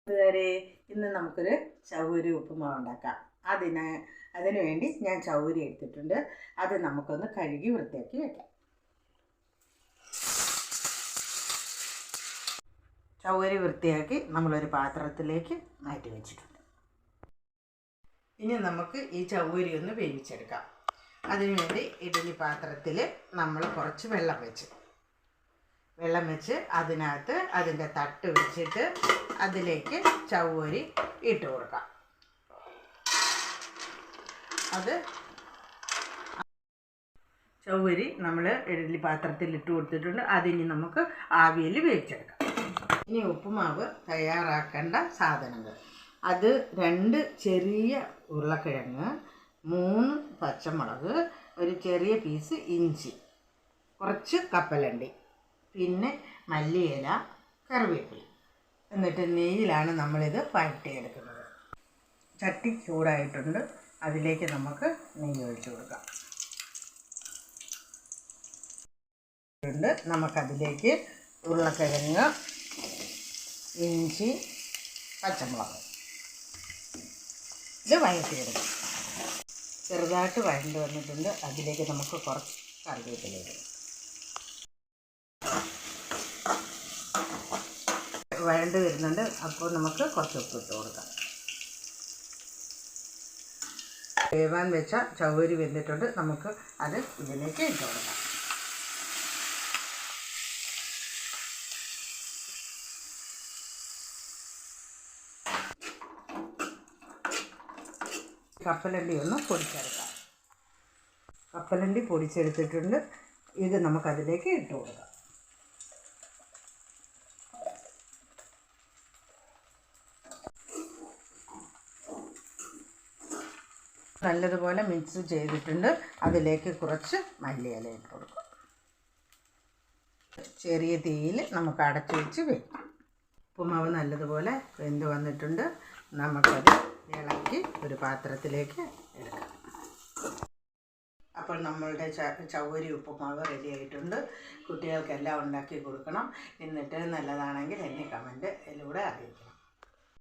കൂട്ടുകാരെ, ഇന്ന് നമുക്കൊരു ചൗവരി ഉപ്പുമാവ് ഉണ്ടാക്കാം. അതിനു വേണ്ടി ഞാൻ ചൗവരി എടുത്തിട്ടുണ്ട്. അത് നമുക്കൊന്ന് കഴുകി വൃത്തിയാക്കി വെക്കാം. ചൗവരി വൃത്തിയാക്കി നമ്മളൊരു പാത്രത്തിലേക്ക് മാറ്റി വെച്ചിട്ടുണ്ട്. ഇനി നമുക്ക് ഈ ചൗവരി ഒന്ന് വേവിച്ചെടുക്കാം. അതിനുവേണ്ടി ഇഡ്ഡലി പാത്രത്തിൽ നമ്മൾ കുറച്ച് വെള്ളം വെച്ച് അതിനകത്ത് അതിൻ്റെ തട്ട് വെച്ചിട്ട് അതിലേക്ക് ചൗവരി ഇട്ട് കൊടുക്കാം. ചൗവരി നമ്മൾ ഇഡ്ഡലി പാത്രത്തിൽ ഇട്ട് കൊടുത്തിട്ടുണ്ട്. അതിനി നമുക്ക് ആവിയിൽ വേവിച്ചെടുക്കാം. ഇനി ഉപ്പുമാവ് തയ്യാറാക്കേണ്ട സാധനങ്ങൾ: അത് 2 ചെറിയ ഉരുളക്കിഴങ്ങ്, 3 പച്ചമുളക്, ഒരു ചെറിയ പീസ് ഇഞ്ചി, കുറച്ച് കപ്പലണ്ടി, പിന്നെ മല്ലിയില, കറിവേപ്പില. എന്നിട്ട് നെയ്യിലാണ് നമ്മളിത് വഴറ്റിയെടുക്കുന്നത്. ചട്ടി ചൂടായിട്ടുണ്ട്. അതിലേക്ക് നമുക്ക് നെയ്യ് ഒഴിച്ചു കൊടുക്കാം. നമുക്കതിലേക്ക് ഉരുളക്കിഴങ്ങ്, ഇഞ്ചി, പച്ചമുളക് ഇത് വഴറ്റിയെടുക്കാം. ചെറുതായിട്ട് വഴണ്ട് വന്നിട്ടുണ്ട്. അതിലേക്ക് നമുക്ക് കുറച്ച് കറിവേപ്പില ഇടും. വഴണ്ട് വരുന്നുണ്ട്. അപ്പോൾ നമുക്ക് കുറച്ച് ഉപ്പ് ഇട്ട് കൊടുക്കാം. വേവാൻ വെച്ച ചൗവരി വെന്തിട്ടുണ്ട്. നമുക്ക് അത് ഇതിലേക്ക് ഇട്ട് കൊടുക്കാം. കപ്പലണ്ടി ഒന്ന് പൊടിച്ചെടുക്കാം. കപ്പലണ്ടി പൊടിച്ചെടുത്തിട്ടുണ്ട്. ഇത് നമുക്കതിലേക്ക് ഇട്ട് കൊടുക്കാം. നല്ലതുപോലെ മിക്സ് ചെയ്തിട്ടുണ്ട്. അതിലേക്ക് കുറച്ച് മല്ലിയില ഇട്ട് കൊടുക്കും. ചെറിയ തീയിൽ നമുക്ക് അടച്ചു വെച്ച് വെക്കാം. ഉപ്പുമാവ് നല്ലതുപോലെ വെന്ത് വന്നിട്ടുണ്ട്. നമുക്കത് ഇളക്കി ഒരു പാത്രത്തിലേക്ക് എടുക്കാം. അപ്പോൾ നമ്മളുടെ ചൗവരി ഉപ്പുമാവ് റെഡി ആയിട്ടുണ്ട്. കുട്ടികൾക്കെല്ലാം ഉണ്ടാക്കി കൊടുക്കണം. എന്നിട്ട് നല്ലതാണെങ്കിൽ എന്നെ കമൻറ്റിലൂടെ അറിയിക്കും.